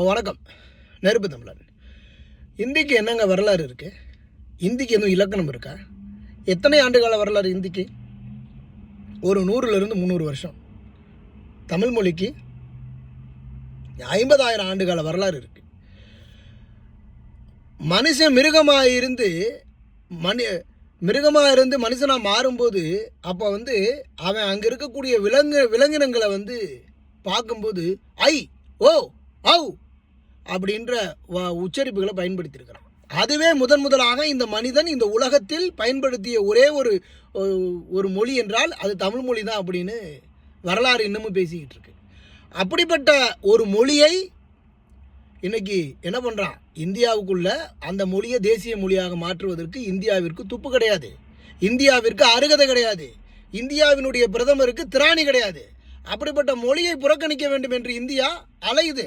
வணக்கம். நெருப்பு தமிழன். இந்திக்கு என்னங்க வரலாறு இருக்குது? இந்திக்கு எதுவும் இலக்கணம் இருக்கா? எத்தனை ஆண்டுகால வரலாறு இந்திக்கு? ஒரு 100லிருந்து 300 வருஷம். தமிழ் மொழிக்கு 50,000 ஆண்டுகால வரலாறு இருக்குது. மனுஷன் மிருகமாக இருந்து மனுஷனாக மாறும்போது அப்போ அவன் அங்கே இருக்கக்கூடிய விலங்கினங்களை பார்க்கும்போது ஐ ஓ ஔ அப்படின்ற உச்சரிப்புகளை பயன்படுத்தியிருக்கிறான். அதுவே முதலாக இந்த மனிதன் இந்த உலகத்தில் பயன்படுத்திய ஒரே ஒரு மொழி என்றால் அது தமிழ் மொழி தான் அப்படின்னு வரலாறு இன்னமும் பேசிக்கிட்டு இருக்கு. அப்படிப்பட்ட ஒரு மொழியை இன்னைக்கு என்ன பண்ணுறான்? இந்தியாவுக்குள்ள அந்த மொழியை தேசிய மொழியாக மாற்றுவதற்கு இந்தியாவிற்கு துப்பு கிடையாது, இந்தியாவிற்கு அருகதை கிடையாது, இந்தியாவினுடைய பிரதமருக்கு திராணி கிடையாது. அப்படிப்பட்ட மொழியை புறக்கணிக்க வேண்டும் என்று இந்தியா அலையுது.